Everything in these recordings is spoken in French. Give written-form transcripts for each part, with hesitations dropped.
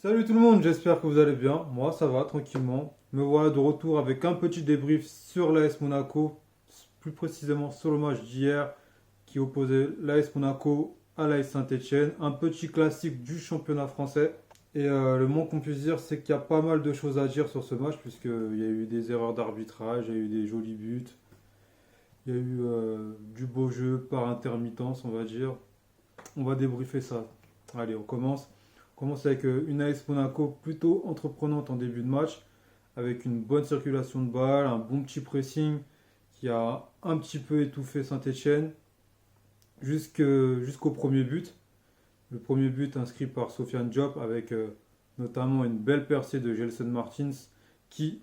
Salut tout le monde, j'espère que vous allez bien. Moi, ça va tranquillement. Me voilà de retour avec un petit débrief sur l'AS Monaco, plus précisément sur le match d'hier qui opposait l'AS Monaco à l'AS Saint-Etienne. Un petit classique du championnat français. Et le moins qu'on puisse dire, c'est qu'il y a pas mal de choses à dire sur ce match, puisqu'il y a eu des erreurs d'arbitrage, il y a eu des jolis buts, il y a eu du beau jeu par intermittence, on va dire. On va débriefer ça. Allez, on commence. On commence avec une AS Monaco plutôt entreprenante en début de match, avec une bonne circulation de balles, un bon petit pressing qui a un petit peu étouffé Saint-Etienne jusqu'au premier but. Le premier but inscrit par Sofiane Diop avec notamment une belle percée de Gelson Martins qui,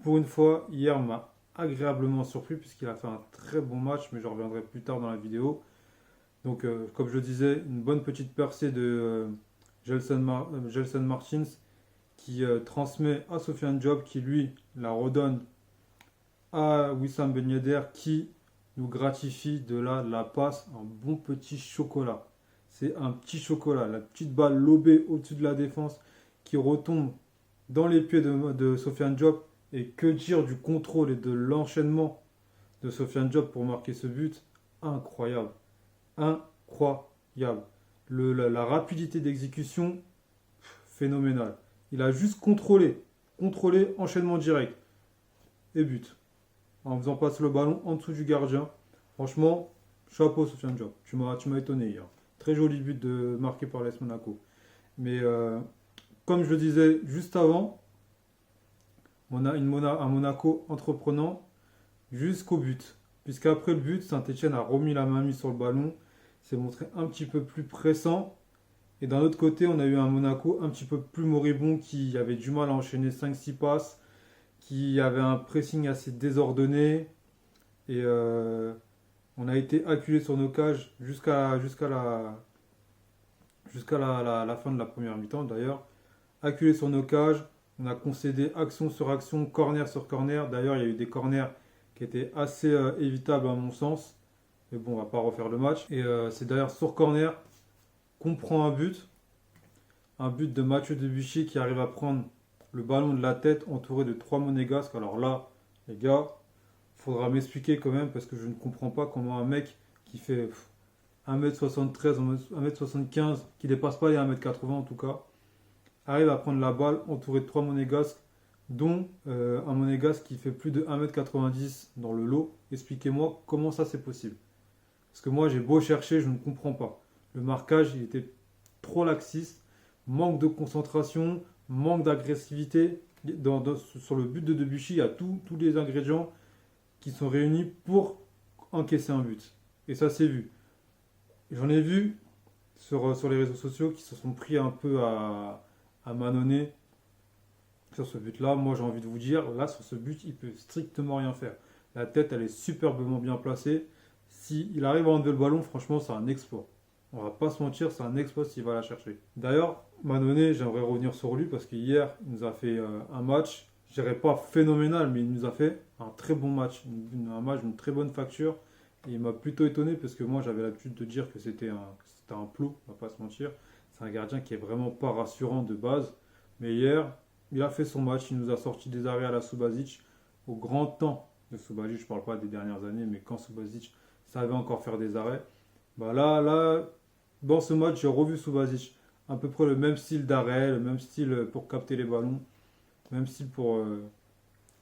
pour une fois, hier m'a agréablement surpris puisqu'il a fait un très bon match, mais je reviendrai plus tard dans la vidéo. Donc, comme je le disais, une bonne petite percée de Gelson Martins qui transmet à Sofiane Diop qui lui la redonne à Wissam Ben Yedder qui nous gratifie de là la passe un bon petit chocolat. C'est un petit chocolat, la petite balle lobée au-dessus de la défense qui retombe dans les pieds de Sofiane Diop. Et que dire du contrôle et de l'enchaînement de Sofiane Diop pour marquer ce but. Incroyable. Incroyable. La rapidité d'exécution, phénoménale. Il a juste contrôlé, enchaînement direct et but. En faisant passer le ballon en dessous du gardien. Franchement, chapeau Sofiane Diop. Tu m'as étonné hier. Très joli but marqué par l'AS Monaco. Mais comme je le disais juste avant, on a un Monaco entreprenant jusqu'au but. Puisqu'après le but, Saint-Etienne a remis la main mise sur le ballon, s'est montré un petit peu plus pressant. Et d'un autre côté, on a eu un Monaco un petit peu plus moribond qui avait du mal à enchaîner 5-6 passes, qui avait un pressing assez désordonné. Et on a été acculé sur nos cages jusqu'à la fin de la première mi-temps d'ailleurs. Acculé sur nos cages, on a concédé action sur action, corner sur corner. D'ailleurs, il y a eu des corners qui étaient assez évitables à mon sens. Mais bon, on va pas refaire le match. Et c'est d'ailleurs sur corner qu'on prend un but de Mathieu Debuchy qui arrive à prendre le ballon de la tête entouré de trois monégasques. Alors là, les gars, faudra m'expliquer quand même parce que je ne comprends pas comment un mec qui fait 1m73, 1m75, qui dépasse pas les 1m80 en tout cas, arrive à prendre la balle entouré de trois monégasques, dont un monégasque qui fait plus de 1m90 dans le lot. Expliquez-moi comment ça c'est possible. Parce que moi j'ai beau chercher, je ne comprends pas. Le marquage, il était trop laxiste, manque de concentration, manque d'agressivité. Sur le but de Debuchy, il y a tous les ingrédients qui sont réunis pour encaisser un but. Et ça s'est vu. J'en ai vu sur les réseaux sociaux qui se sont pris un peu à manonner sur ce but-là. Moi, j'ai envie de vous dire, là, sur ce but, il peut strictement rien faire. La tête, elle est superbement bien placée. S'il arrive à enlever le ballon, franchement, c'est un exploit. On va pas se mentir, c'est un exploit s'il va la chercher. D'ailleurs, Manonnet, j'aimerais revenir sur lui parce qu'hier, il nous a fait un match, je dirais pas phénoménal, mais il nous a fait un très bon match, un match d'une très bonne facture. Et il m'a plutôt étonné parce que moi, j'avais l'habitude de dire que c'était un plot, on va pas se mentir. C'est un gardien qui est vraiment pas rassurant de base. Mais hier, il a fait son match, il nous a sorti des arrêts à la Subasic au grand temps de Subasic. Je parle pas des dernières années, mais quand Subasic savait encore faire des arrêts. Bah là, dans ce match, j'ai revu Subasic. À peu près le même style d'arrêt, le même style pour capter les ballons, même style pour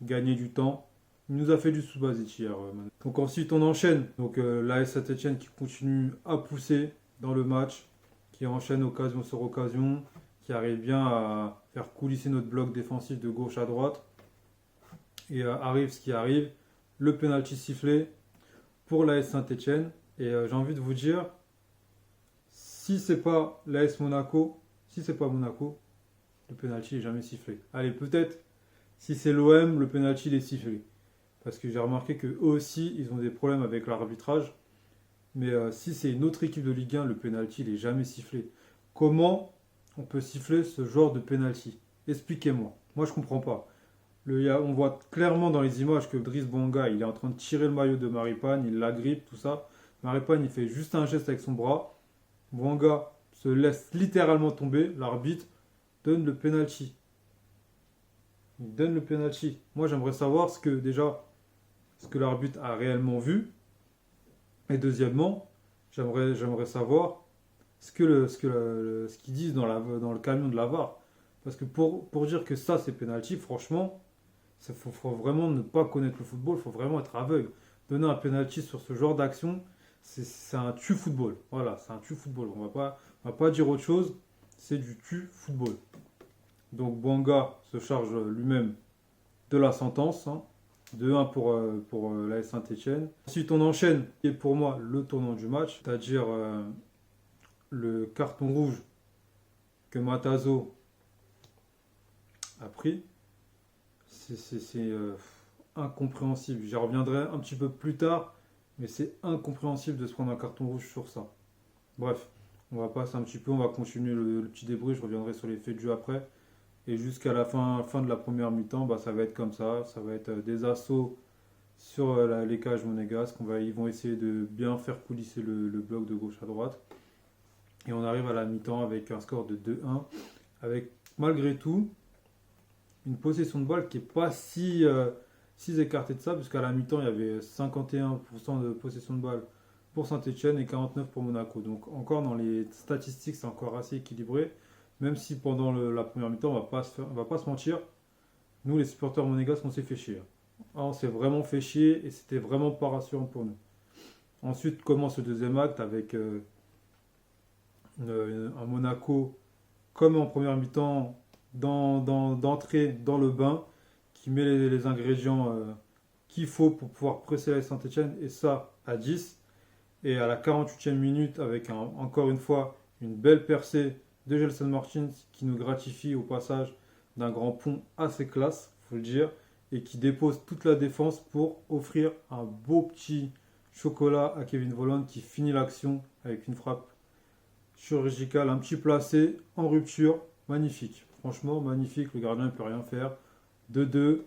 gagner du temps. Il nous a fait du Subasic hier. Donc ensuite, on enchaîne. Donc l'AS Saint-Etienne qui continue à pousser dans le match, qui enchaîne occasion sur occasion, qui arrive bien à faire coulisser notre bloc défensif de gauche à droite. Et arrive ce qui arrive, le penalty sifflé pour l'AS Saint-Etienne. Et j'ai envie de vous dire, si c'est pas l'AS Monaco, si c'est pas Monaco, le penalty n'est jamais sifflé. Allez, peut-être si c'est l'OM, le penalty est sifflé. Parce que j'ai remarqué qu'eux aussi, ils ont des problèmes avec l'arbitrage. Mais si c'est une autre équipe de Ligue 1, le penalty n'est jamais sifflé. Comment on peut siffler ce genre de penalty? Expliquez-moi. Moi, je comprends pas. On voit clairement dans les images que Driss Bouanga, il est en train de tirer le maillot de Maripane, il l'agrippe, tout ça. Maripane, il fait juste un geste avec son bras. Bouanga se laisse littéralement tomber. L'arbitre, donne le penalty. Il donne le penalty. Moi, j'aimerais savoir ce que l'arbitre a réellement vu. Et deuxièmement, j'aimerais savoir ce qu'ils disent dans le camion de la VAR. Parce que pour dire que ça, c'est penalty, franchement, il faut vraiment ne pas connaître le football, il faut vraiment être aveugle. Donner un penalty sur ce genre d'action, c'est un tue-football. Voilà, c'est un tue-football. On va pas dire autre chose, c'est du tue-football. Donc Bouanga se charge lui-même de la sentence, hein, de 1 pour l'AS Saint-Etienne. Ensuite, on enchaîne, et pour moi, le tournant du match, c'est-à-dire le carton rouge que Matazo a pris. C'est incompréhensible. J'y reviendrai un petit peu plus tard, mais c'est incompréhensible de se prendre un carton rouge sur ça. Bref, on va passer un petit peu, on va continuer le petit débrief, je reviendrai sur les faits de jeu après. Et jusqu'à la fin de la première mi-temps, bah, ça va être comme ça va être des assauts sur les cages monégasques. Ils vont essayer de bien faire coulisser le bloc de gauche à droite. Et on arrive à la mi-temps avec un score de 2-1, avec malgré tout une possession de balle qui n'est pas si écartée de ça, puisqu'à la mi-temps il y avait 51% de possession de balle pour Saint-Etienne et 49% pour Monaco. Donc encore dans les statistiques, c'est encore assez équilibré. Même si pendant la première mi-temps, on va pas se mentir, nous les supporters monégasques, on s'est fait chier. On s'est vraiment fait chier et c'était vraiment pas rassurant pour nous. Ensuite commence le deuxième acte avec un Monaco comme en première mi-temps d'entrer dans le bain qui met les ingrédients qu'il faut pour pouvoir presser la Saint-Etienne et ça à 10. Et à la 48e minute avec encore une fois une belle percée de Gelson Martins qui nous gratifie au passage d'un grand pont assez classe, faut le dire, et qui dépose toute la défense pour offrir un beau petit chocolat à Kevin Volland qui finit l'action avec une frappe chirurgicale, un petit placé en rupture, magnifique. Franchement, magnifique, le gardien ne peut rien faire. 2-2,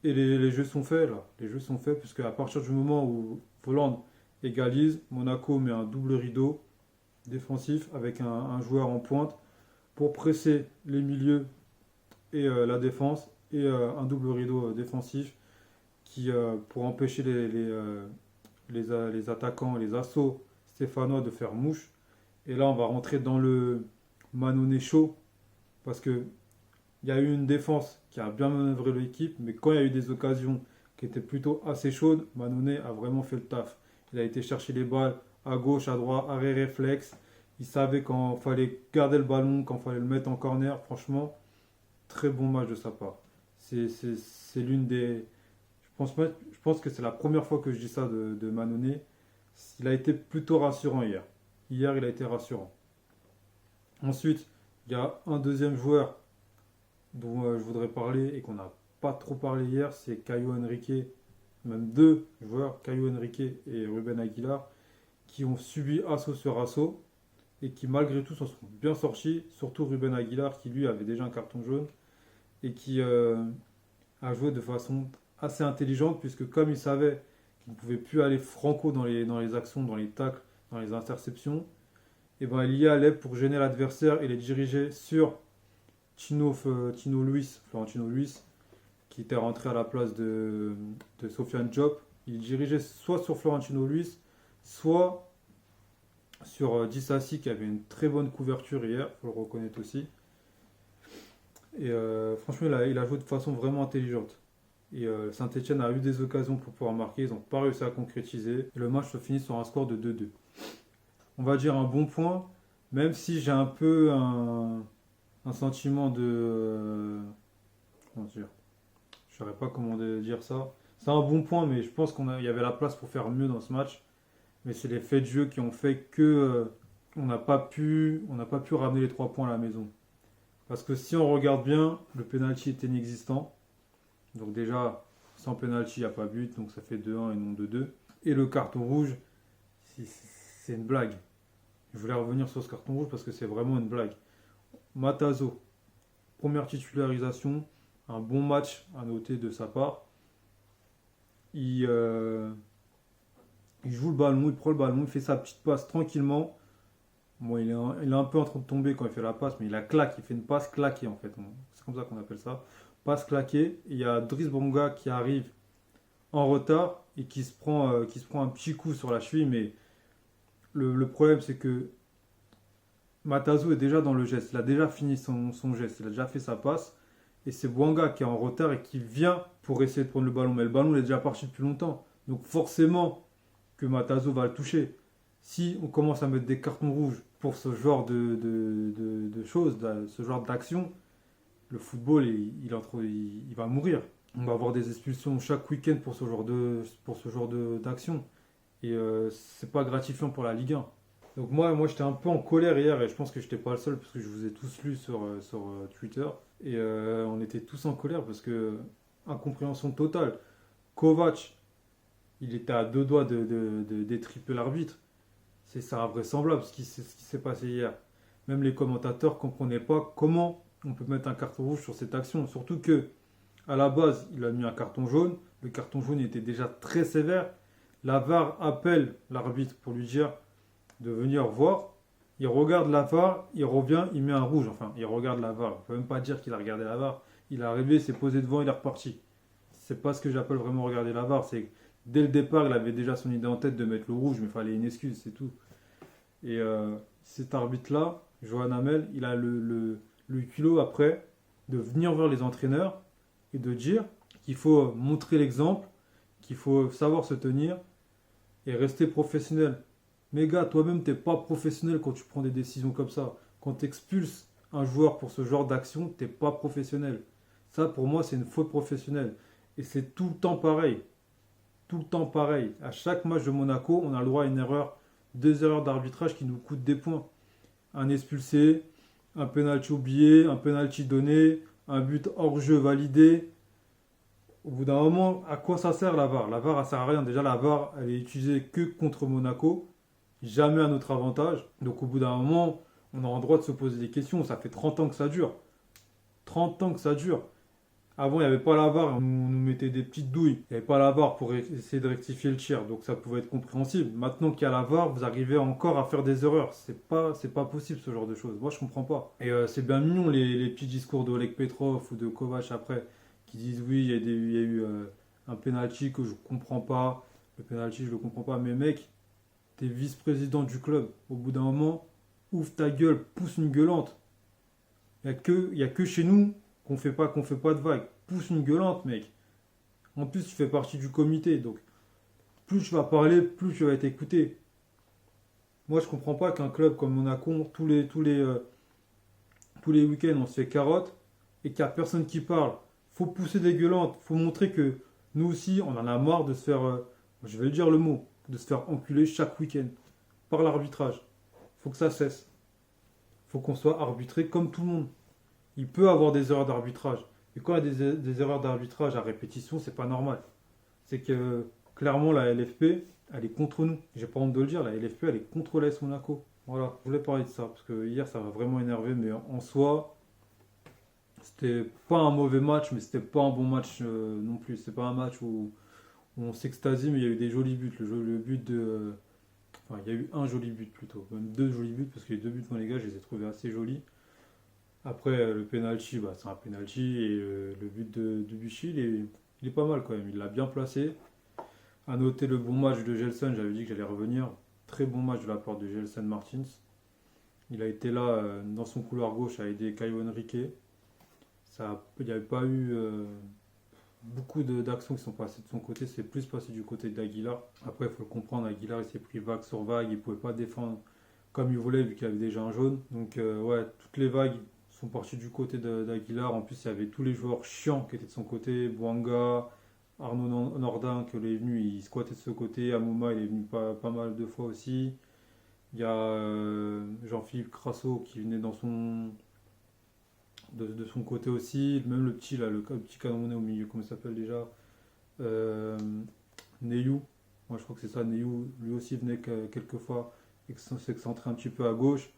et les jeux sont faits là. Les jeux sont faits puisque à partir du moment où Volland égalise, Monaco met un double rideau défensif avec un joueur en pointe pour presser les milieux et la défense et un double rideau défensif pour empêcher les attaquants, les assauts stéphanois de faire mouche. Et là, on va rentrer dans le Manonnet chaud parce que il y a eu une défense qui a bien manœuvré l'équipe, mais quand il y a eu des occasions qui étaient plutôt assez chaudes, Manonnet a vraiment fait le taf. Il a été chercher les balles à gauche, à droite, arrêt réflexe. Il savait quand il fallait garder le ballon, quand il fallait le mettre en corner. Franchement, très bon match de sa part. C'est l'une des... Je pense que c'est la première fois que je dis ça de Manonnet. Il a été plutôt rassurant hier. Hier, il a été rassurant. Ensuite, il y a un deuxième joueur dont je voudrais parler et qu'on n'a pas trop parlé hier, c'est Caio Henrique. Même deux joueurs, Caio Henrique et Ruben Aguilar, qui ont subi assaut sur assaut et qui malgré tout s'en sont bien sortis, surtout Ruben Aguilar qui lui avait déjà un carton jaune et qui a joué de façon assez intelligente puisque comme il savait qu'il ne pouvait plus aller franco dans les actions, dans les tacles, dans les interceptions, et ben il y allait pour gêner l'adversaire et les diriger sur Florentino Luis, qui était rentré à la place de Sofiane Diop. Il dirigeait soit sur Florentino Luis, soit sur Dissassi qui avait une très bonne couverture hier, il faut le reconnaître aussi. Et franchement, il a joué de façon vraiment intelligente. Et Saint-Etienne a eu des occasions pour pouvoir marquer, ils n'ont pas réussi à concrétiser. Et le match se finit sur un score de 2-2. On va dire un bon point, même si j'ai un peu un sentiment de... comment dire, je ne saurais pas comment dire ça. C'est un bon point, mais je pense qu'il y avait la place pour faire mieux dans ce match. Mais c'est les faits de jeu qui ont fait que on n'a pas pu ramener les 3 points à la maison. Parce que si on regarde bien, le penalty était inexistant. Donc déjà, sans penalty, il n'y a pas but, donc ça fait 2-1 et non 2-2. Et le carton rouge, c'est une blague. Je voulais revenir sur ce carton rouge parce que c'est vraiment une blague. Matazo, première titularisation, un bon match à noter de sa part. Il joue le ballon, il prend le ballon, il fait sa petite passe tranquillement. Bon, il est un peu en train de tomber quand il fait la passe, mais il fait une passe claquée en fait. C'est comme ça qu'on appelle ça. Passe claquée. Et il y a Driss Bonga qui arrive en retard et qui se prend un petit coup sur la cheville. Mais le problème, c'est que Matazo est déjà dans le geste. Il a déjà fini son geste. Il a déjà fait sa passe. Et c'est Bouanga qui est en retard et qui vient pour essayer de prendre le ballon. Mais le ballon il est déjà parti depuis longtemps. Donc forcément que Matazo va le toucher. Si on commence à mettre des cartons rouges pour ce genre de choses, ce genre d'action, le football, il va mourir. On va avoir des expulsions chaque week-end pour ce genre d'action. Et c'est pas gratifiant pour la Ligue 1. Donc moi j'étais un peu en colère hier et je pense que j'étais pas le seul parce que je vous ai tous lu sur Twitter. Et on était tous en colère parce que incompréhension totale. Kovac, il était à deux doigts d'étriper l'arbitre. C'est invraisemblable ce qui s'est passé hier. Même les commentateurs ne comprenaient pas comment on peut mettre un carton rouge sur cette action. Surtout que à la base, il a mis un carton jaune. Le carton jaune était déjà très sévère. La VAR appelle l'arbitre pour lui dire de venir voir. Il regarde la VAR, il revient, il met un rouge. Enfin, il regarde la VAR. On ne peut même pas dire qu'il a regardé la VAR. Il est arrivé, il s'est posé devant, il est reparti. C'est pas ce que j'appelle vraiment regarder la VAR. C'est dès le départ, il avait déjà son idée en tête de mettre le rouge, mais il fallait une excuse, c'est tout. Et cet arbitre-là, Johan Hamel, il a le culot après de venir vers les entraîneurs et de dire qu'il faut montrer l'exemple, qu'il faut savoir se tenir et rester professionnel. Mais gars, toi-même, t'es pas professionnel quand tu prends des décisions comme ça. Quand tu expulses un joueur pour ce genre d'action, t'es pas professionnel. Ça, pour moi, c'est une faute professionnelle. Et c'est tout le temps pareil. Tout le temps pareil. À chaque match de Monaco, on a le droit à une erreur, deux erreurs d'arbitrage qui nous coûtent des points. Un expulsé, un penalty oublié, un penalty donné, un but hors jeu validé. Au bout d'un moment, à quoi ça sert la VAR? La VAR, elle sert à rien. Déjà, la VAR, elle est utilisée que contre Monaco, jamais à notre avantage. Donc, au bout d'un moment, on a le droit de se poser des questions. Ça fait 30 ans que ça dure. 30 ans que ça dure. Avant, il n'y avait pas la VAR, on nous mettait des petites douilles. Il n'y avait pas la VAR pour essayer de rectifier le tir, donc ça pouvait être compréhensible. Maintenant qu'il y a la VAR, vous arrivez encore à faire des erreurs. C'est pas possible ce genre de choses. Moi, je comprends pas. Et c'est bien mignon les petits discours d'Oleg Petrov ou de Kovac après, qui disent oui, il y a eu un penalty que je comprends pas. Le penalty, je le comprends pas. Mais mec, t'es vice-président du club. Au bout d'un moment, ouvre ta gueule, pousse une gueulante. Il y a que chez nous qu'on fait pas de vagues. Pousse une gueulante, mec. En plus, tu fais partie du comité, donc plus tu vas parler, plus tu vas être écouté. Moi, je comprends pas qu'un club comme Monaco, tous les week-ends, on se fait carotte et qu'il n'y a personne qui parle. Faut pousser des gueulantes, faut montrer que nous aussi, on en a marre de se faire, je vais dire le mot, de se faire enculer chaque week-end par l'arbitrage. Faut que ça cesse. Faut qu'on soit arbitré comme tout le monde. Il peut avoir des erreurs d'arbitrage. Et quand il y a des erreurs d'arbitrage à répétition, c'est pas normal. C'est que clairement la LFP, elle est contre nous. J'ai pas honte de le dire, la LFP, elle est contre l'AS Monaco. Voilà, je voulais parler de ça parce que hier ça m'a vraiment énervé, mais en soi, c'était pas un mauvais match, mais c'était pas un bon match non plus. C'est pas un match où on s'extasie, mais il y a eu des jolis buts. Le but de. Enfin, il y a eu un joli but plutôt, même deux jolis buts parce que les deux buts, moi les gars, je les ai trouvés assez jolis. Après, le penalty, bah, c'est un penalty et le but de Buchy, il est pas mal quand même. Il l'a bien placé. À noter le bon match de Gelson, j'avais dit que j'allais revenir. Très bon match de la part de Gelson Martins. Il a été là dans son couloir gauche à aider Caio Henrique. Il n'y avait pas eu beaucoup d'actions qui sont passées de son côté. C'est plus passé du côté d'Aguilar. Après, il faut le comprendre, Aguilar il s'est pris vague sur vague. Il ne pouvait pas défendre comme il voulait vu qu'il avait déjà un jaune. Donc ouais, toutes les vagues sont partis du côté d'Aguilar. En plus, il y avait tous les joueurs chiants qui étaient de son côté. Bouanga, Arnaud Nordin qui est venu, il squattait de ce côté. Amouma, il est venu pas mal de fois aussi. Il y a Jean-Philippe Crasso qui venait de son côté aussi. Même le petit, là, le petit Camerounais au milieu, comment il s'appelle déjà euh, Neyou. Moi, je crois que c'est ça. Neyou, lui aussi venait quelques fois s'excentrer un petit peu à gauche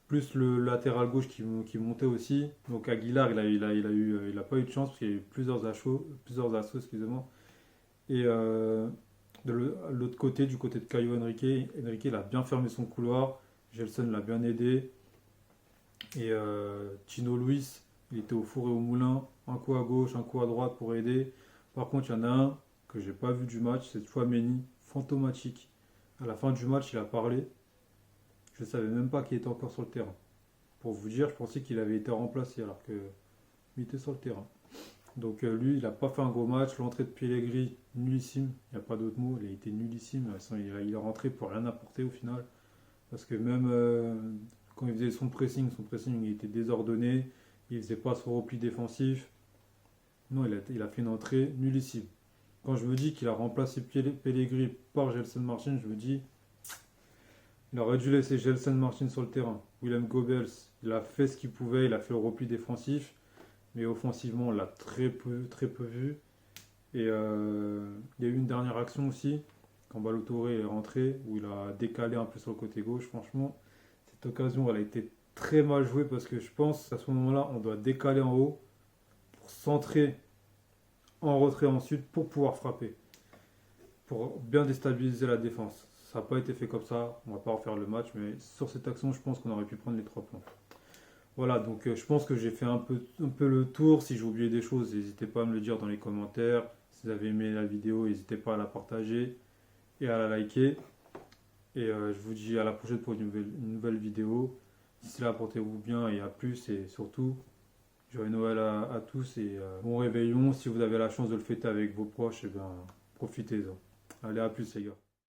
plus le latéral gauche qui montait aussi. Donc Aguilar, il a pas eu de chance parce qu'il y a eu plusieurs assauts, excusez-moi. Et de l'autre côté, du côté de Caio Henrique, il a bien fermé son couloir. Gelson l'a bien aidé. Et Tino Luis, il était au four et au moulin, un coup à gauche, un coup à droite pour aider. Par contre, il y en a un que j'ai pas vu du match, c'est Tchouaméni, fantomatique. À la fin du match, il a parlé. Je savais même pas qu'il était encore sur le terrain. Pour vous dire, je pensais qu'il avait été remplacé alors que il était sur le terrain. Donc lui, il n'a pas fait un gros match. L'entrée de Pellegrini, nullissime. Il n'y a pas d'autre mot. Il a été nullissime. Il est rentré pour rien apporter au final. Parce que même quand il faisait son pressing il était désordonné. Il faisait pas son repli défensif. Non, il a fait une entrée nullissime. Quand je me dis qu'il a remplacé Pellegrini par Gelson Martin, je me dis il aurait dû laisser Gelson Martin sur le terrain. Willem Gobels, il a fait ce qu'il pouvait, il a fait le repli défensif, mais offensivement, on l'a très peu vu. Et il y a eu une dernière action aussi, quand Ballo-Touré est rentré, où il a décalé un peu sur le côté gauche. Franchement, cette occasion, elle a été très mal jouée parce que je pense qu'à ce moment-là, on doit décaler en haut pour centrer en retrait ensuite pour pouvoir frapper, pour bien déstabiliser la défense. Ça n'a pas été fait comme ça, on va pas refaire le match, mais sur cette action, je pense qu'on aurait pu prendre les 3 points. Voilà, donc je pense que j'ai fait un peu le tour. Si j'ai oublié des choses, n'hésitez pas à me le dire dans les commentaires. Si vous avez aimé la vidéo, n'hésitez pas à la partager et à la liker. Et je vous dis à la prochaine pour une nouvelle vidéo. D'ici là, portez-vous bien et à plus. Et surtout, joyeux Noël à tous et bon réveillon. Si vous avez la chance de le fêter avec vos proches, eh ben, profitez-en. Allez, à plus les gars.